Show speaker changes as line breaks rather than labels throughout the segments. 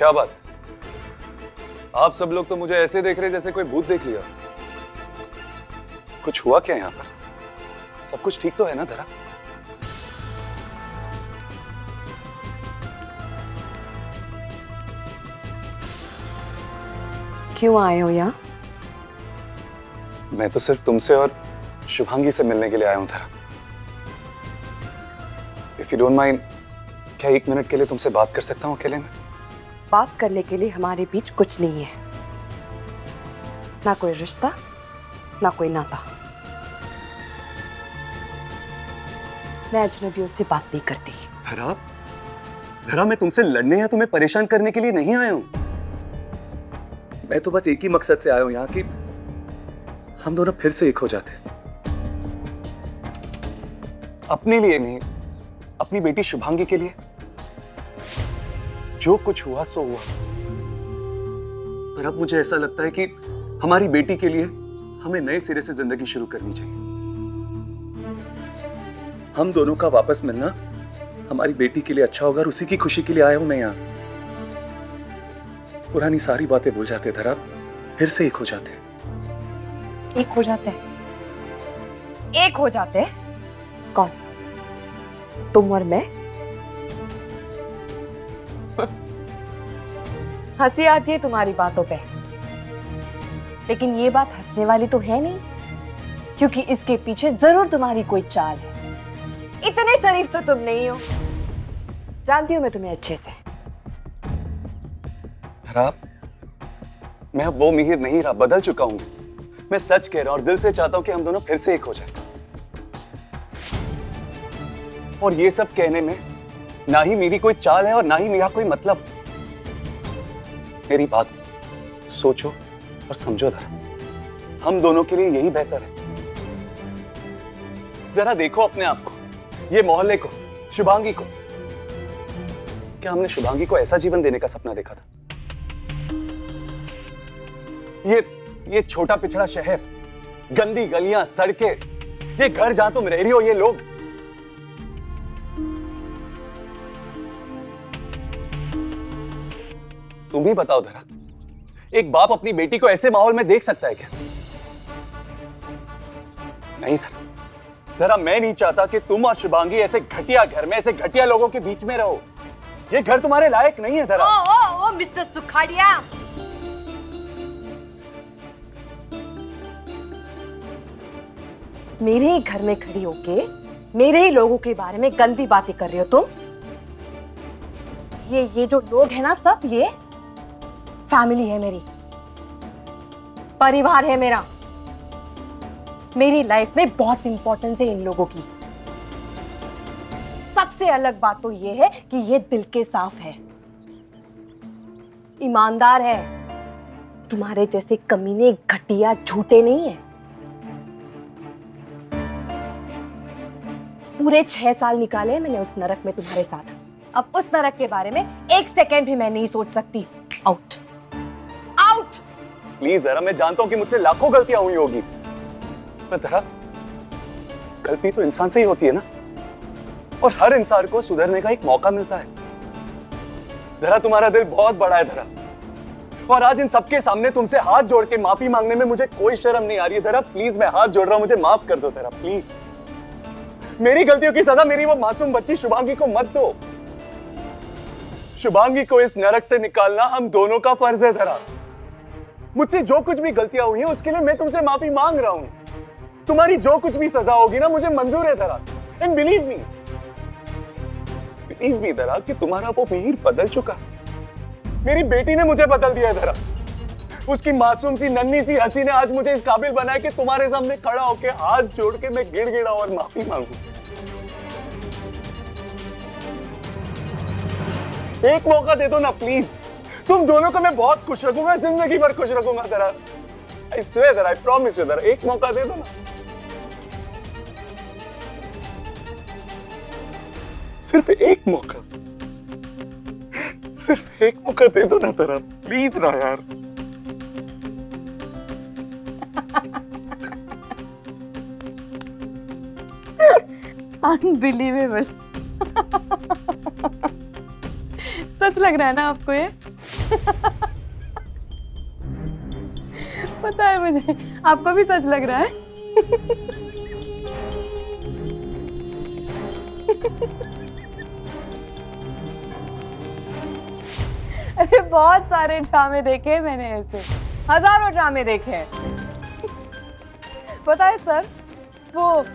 क्या बात है? आप सब लोग तो मुझे ऐसे देख रहे जैसे कोई भूत देख लिया। कुछ हुआ क्या यहाँ पर? सब कुछ ठीक तो है ना धरा?
क्यों आए हो यहाँ?
मैं तो सिर्फ तुमसे और शुभांगी से मिलने के लिए आया हूं धरा। इफ यू डोंट माइंड, क्या 1 मिनट के लिए तुमसे बात कर सकता हूं अकेले में?
बात करने के लिए हमारे बीच कुछ नहीं है, ना कोई रिश्ता, ना कोई नाता। मैं अजनबियों से बात नहीं करती।
धरा, धरा, मैं तुमसे लड़ने या तुम्हें परेशान करने के लिए नहीं आया हूं। मैं तो बस एक ही मकसद से आया हूं यहाँ कि हम दोनों फिर से एक हो जाते। अपने लिए नहीं, अपनी बेटी शुभांगी के लिए। जो कुछ हुआ सो हुआ, पर अब मुझे ऐसा लगता है कि हमारी बेटी के लिए हमें नए सिरे से जिंदगी शुरू करनी चाहिए। हम दोनों का वापस मिलना हमारी बेटी के लिए अच्छा होगा और उसी की खुशी के लिए आया हूं मैं यहाँ। पुरानी सारी बातें भूल जाते धरा, फिर से एक हो जाते।
एक हो जाते हैं? एक हो जाते हैं? कौन? तुम और मैं? हंसी आती है तुम्हारी बातों पे, लेकिन ये बात हंसने वाली तो है नहीं, क्योंकि इसके पीछे जरूर तुम्हारी कोई चाल है। इतने शरीफ तो तुम नहीं हो, जानती हूं मैं तुम्हें अच्छे से।
मैं अब वो मिहिर नहीं रहा, बदल चुका हूं। मैं सच कह रहा हूं और दिल से चाहता हूं कि हम दोनों फिर से एक हो जाएं। और ये सब कहने में ना ही मेरी कोई चाल है और ना ही मेरा कोई मतलब। मेरी बात सोचो और समझो धरा, हम दोनों के लिए यही बेहतर है। जरा देखो अपने आप को, ये मोहल्ले को, शुभांगी को। क्या हमने शुभांगी को ऐसा जीवन देने का सपना देखा था? ये छोटा पिछड़ा शहर, गंदी गलियां, सड़कें, ये घर जहां तुम रह रही हो, ये लोग। तुम ही बताओ धरा, एक बाप अपनी बेटी को ऐसे माहौल में देख सकता है क्या? नहीं धरा, धरा, मैं नहीं चाहता कि तुम और शुभांगी ऐसे घटिया घर में, ऐसे घटिया लोगों के बीच में रहो। ये घर तुम्हारे लायक नहीं है धरा।
ओ मिस्टर सुखाड़िया, मेरे ही घर में खड़ी होके मेरे ही लोगों के बारे में गंदी बातें कर रहे हो तुम। ये जो लोग हैं ना, सब ये फैमिली है मेरी, परिवार है मेरा। मेरी लाइफ में बहुत इंपॉर्टेंस है इन लोगों की। सबसे अलग बात तो ये है कि ये दिल के साफ है, ईमानदार है। तुम्हारे जैसे कमीने घटिया झूठे नहीं है। पूरे 6 साल निकाले मैंने उस नरक में तुम्हारे साथ। अब उस नरक के बारे में 1 सेकेंड भी मैं नहीं सोच सकती। Out, out.
प्लीज जरा, मैं जानता हूं कि मुझसे लाखों गलतियां हुई होगी, पर जरा गलती तो इंसान से ही होती है ना, और हर इंसान को सुधरने का एक मौका मिलता है। जरा तुम्हारा दिल बहुत बड़ा है धरा, और आज इन सबके सामने तुमसे हाथ जोड़ के माफी मांगने में मुझे कोई शर्म नहीं आ रही है। धरा प्लीज, मैं हाथ जोड़ रहा हूं, मुझे माफ कर दो धरा, प्लीज। मेरी गलतियों की सजा मेरी वो मासूम बच्ची शुभांगी को मत दो। शुभांगी को इस नरक से निकालना हम दोनों का फर्ज है धरा। मुझसे जो कुछ भी गलतियां हुई हैं उसके लिए मैं तुमसे माफी मांग रहा हूं। तुम्हारी जो कुछ भी सजा होगी ना, मुझे मंजूर है धरा। एंड बिलीव मी धरा कि तुम्हारा वो मिहिर बदल चुका। मेरी बेटी ने मुझे बदल दिया है धरा। उसकी मासूम सी नन्ही सी हंसी ने आज मुझे इस काबिल बनाया कि तुम्हारे सामने खड़ा होकर हाथ जोड़ के मैं गिड़गिड़ाऊं और माफी मांगू। एक मौका दे दो ना प्लीज। तुम दोनों को मैं बहुत खुश रखूंगा, जिंदगी भर खुश रखूंगा धरा। आई स्वेयर धरा, आई प्रॉमिस यू धरा, एक मौका दे दो ना। सिर्फ एक मौका, सिर्फ एक मौका दे दो ना धरा, प्लीज ना यार।
अनबिलीवेबल। सच लग रहा है ना आपको ये? पता है मुझे, आपको भी सच लग रहा है। अरे बहुत सारे ड्रामे देखे हैं मैंने, ऐसे हजारों ड्रामे देखे हैं। पता है सर, वो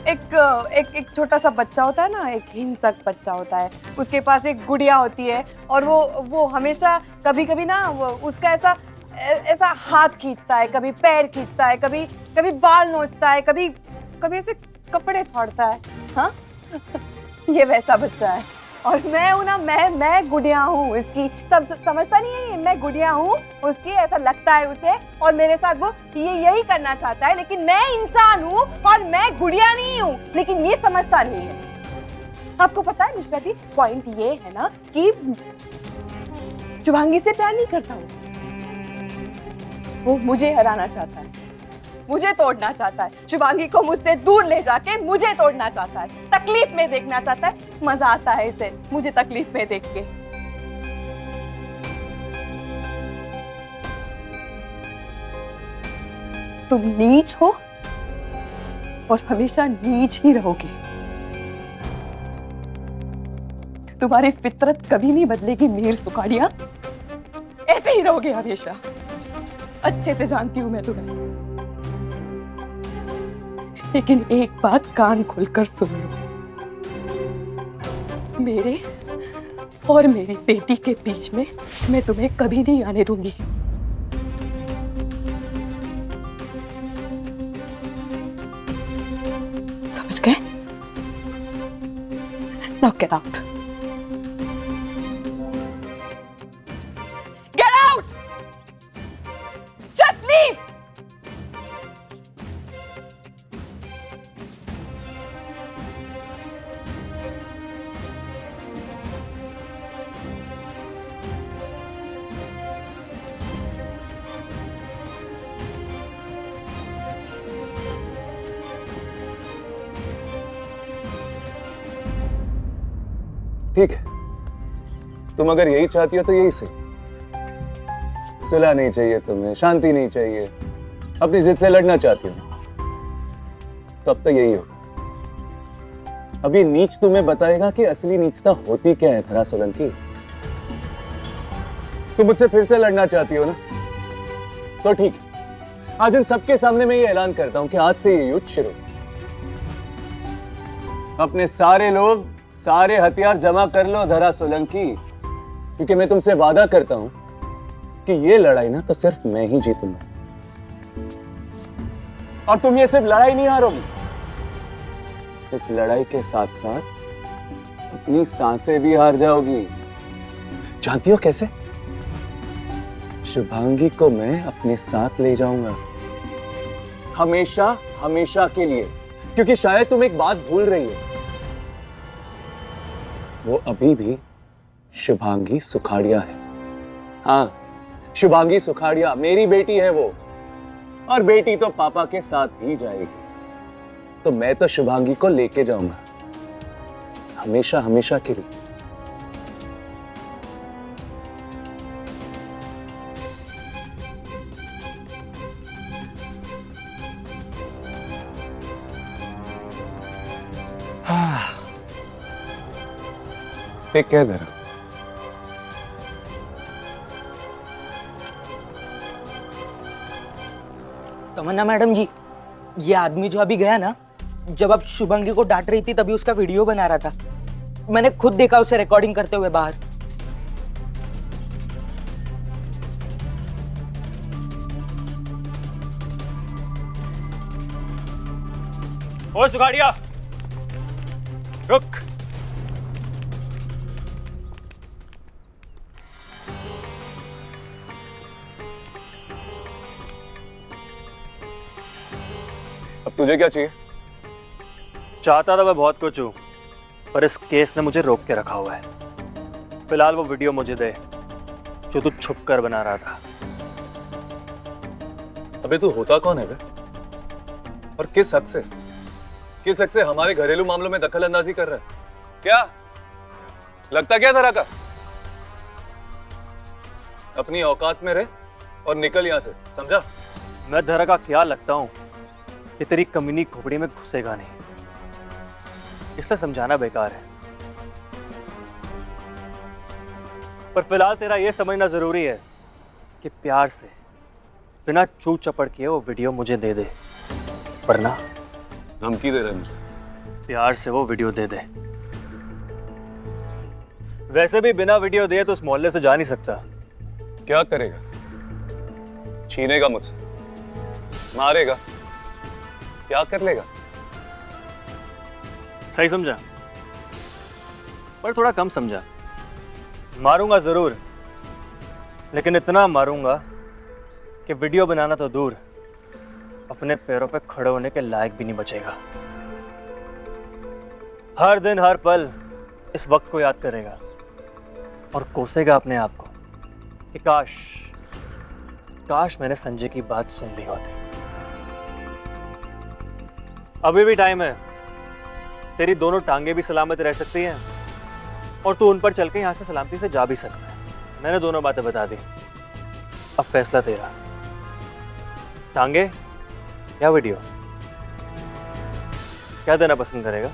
एक छोटा सा बच्चा होता है ना, एक हिंसक बच्चा होता है, उसके पास एक गुड़िया होती है और वो हमेशा कभी कभी ना वो उसका ऐसा हाथ खींचता है, कभी पैर खींचता है, कभी बाल नोचता है, कभी ऐसे कपड़े फाड़ता है। हाँ ये वैसा बच्चा है और मैं हूं ना, मैं गुड़िया हूँ इसकी। सब समझता नहीं है ये, मैं गुड़िया हूँ उसकी, ऐसा लगता है उसे और मेरे साथ वो यही करना चाहता है, लेकिन मैं इंसान हूँ और मैं गुड़िया नहीं हूँ, लेकिन ये समझता नहीं है। आपको पता है मिश्रा जी, पॉइंट ये है ना कि शुभांगी से प्यार नहीं करता हूँ, वो मुझे हराना चाहता है, मुझे तोड़ना चाहता है, शुभांगी को मुझसे दूर ले जाके मुझे तोड़ना चाहता है, तकलीफ में देखना चाहता है। मजा आता है इसे मुझे तकलीफ में देख के। तुम नीच हो और हमेशा नीच ही रहोगे। तुम्हारी फितरत कभी नहीं बदलेगी मीर सुखाड़िया, ऐसे ही रहोगे हमेशा। अच्छे से जानती हूं मैं तुम्हें, लेकिन एक बात कान खुलकर सुन लो, मेरे और मेरी बेटी के बीच में मैं तुम्हें कभी नहीं आने दूंगी। समझ गए? Now get out. Get out! Just leave!
ठीक है, तुम अगर यही चाहती हो तो यही सही। सुलह नहीं चाहिए तुम्हें, शांति नहीं चाहिए, अपनी जिद से लड़ना चाहती हो, तो अब तो यही होगा। अभी नीच तुम्हें बताएगा कि असली नीचता होती क्या है। धरा सोलंकी, तुम मुझसे फिर से लड़ना चाहती हो ना, तो ठीक है, आज इन सबके सामने मैं ये ऐलान करता हूं कि आज से ये युद्ध शुरू। अपने सारे लोग, सारे हथियार जमा कर लो धरा सोलंकी, क्योंकि मैं तुमसे वादा करता हूं कि ये लड़ाई ना तो सिर्फ मैं ही जीतूंगा, और तुम ये सिर्फ लड़ाई नहीं हारोगी, इस लड़ाई के साथ साथ अपनी सांसें भी हार जाओगी। जानती हो कैसे? शुभांगी को मैं अपने साथ ले जाऊंगा, हमेशा हमेशा के लिए, क्योंकि शायद तुम एक बात भूल रही हो, वो अभी भी शुभांगी सुखाड़िया है। हाँ, शुभांगी सुखाड़िया मेरी बेटी है वो, और बेटी तो पापा के साथ ही जाएगी, तो मैं तो शुभांगी को लेके जाऊंगा हमेशा हमेशा के लिए। टेक केयर धरा।
तमन्ना मैडम जी, ये आदमी जो अभी गया ना, जब आप शुभांगी को डांट रही थी तभी उसका वीडियो बना रहा था। मैंने खुद देखा उसे रिकॉर्डिंग करते हुए बाहर।
ओ सुखाड़िया, रुक।
अब तुझे क्या चाहिए?
चाहता था मैं बहुत कुछ हूं, पर इस केस ने मुझे रोक के रखा हुआ है। फिलहाल वो वीडियो मुझे दे जो तू छुप कर बना रहा था।
अबे तू होता कौन है बे? और किस हद से हमारे घरेलू मामलों में दखल अंदाजी कर रहा है? क्या लगता क्या धरा का? अपनी औकात में रह और निकल यहाँ से, समझा?
मैं धरा का ख्याल रखता हूँ कि तेरी कमीनी खोपड़ी में घुसेगा नहीं, इसलिए समझाना बेकार है। पर फिलहाल तेरा यह समझना जरूरी है कि प्यार से बिना चू चपड़ किए वो वीडियो मुझे दे दे, वरना
धमकी दे रहा है मुझे।
प्यार से वो वीडियो दे दे। वैसे भी बिना वीडियो दिए तो उस मोहल्ले से जा नहीं सकता।
क्या करेगा? छीनेगा मुझसे, मारेगा, क्या कर लेगा?
सही समझा, पर थोड़ा कम समझा। मारूंगा जरूर, लेकिन इतना मारूंगा कि वीडियो बनाना तो दूर, अपने पैरों पे खड़े होने के लायक भी नहीं बचेगा। हर दिन हर पल इस वक्त को याद करेगा और कोसेगा अपने आप को कि काश मैंने संजय की बात सुन ली होती। अभी भी टाइम है, तेरी दोनों टांगे भी सलामत रह सकती हैं और तू उन पर चल के यहाँ से सलामती से जा भी सकता है। मैंने दोनों बातें बता दी, अब फैसला तेरा। टांगे या वीडियो, क्या देना पसंद करेगा?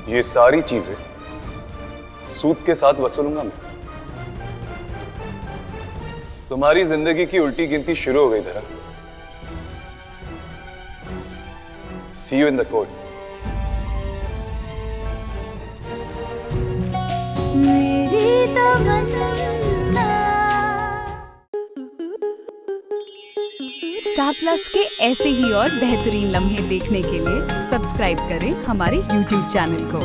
ये सारी चीजें सूद के साथ वसूलूंगा मैं। तुम्हारी जिंदगी की उल्टी गिनती शुरू हो गई धरा। See you in the court.
मेरी तमन्ना।
स्टार प्लस के ऐसे ही और बेहतरीन लम्हे देखने के लिए सब्सक्राइब करें हमारे YouTube चैनल को।